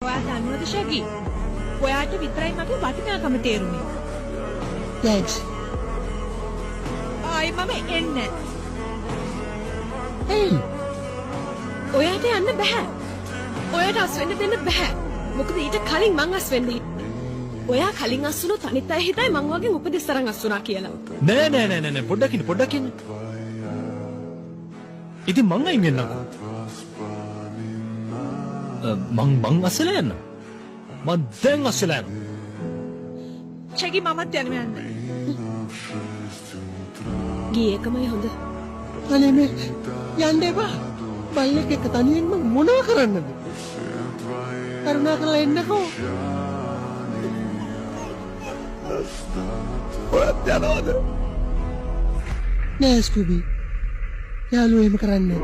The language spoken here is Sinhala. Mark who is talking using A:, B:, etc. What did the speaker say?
A: ඔයා දන්නවද ශගි? ඔයාට විතරයි මගේ වටිනාකම තේරුනේ.
B: තෑන්ක්ස්.
A: ආයි මම එන්නේ.
B: එයි.
A: ඔයාට යන්න බෑ. ඔයාට අස් වෙන්න දෙන්න බෑ. මොකද ඊට කලින් මං අස් වෙන්නේ. ඔයා කලින් අස් වුණොත් අනිත් අය හිතයි මං වගේ උපදෙස් තරම් අස් වුණා කියලා.
C: නෑ පොඩ්ඩක් ඉන්න. ඉතින් මං අයින් වෙන්නකෝ. මං අස්සලා යන්න. මං දැන් අස්සලා යන්න.
A: ශගි මමත් යන්න. ගියේ එකමයි හොඳ.
B: අනේ මේ යන්න එපා. බල්ලෙක් එක්ක තනියෙන් මම මොනව කරන්නද? කරුණාකරලා එන්නකෝ.
C: ඔයත් යනවද?
B: නෑ ස්කූබි. යාළුවෝ එහෙම කරන්නේ.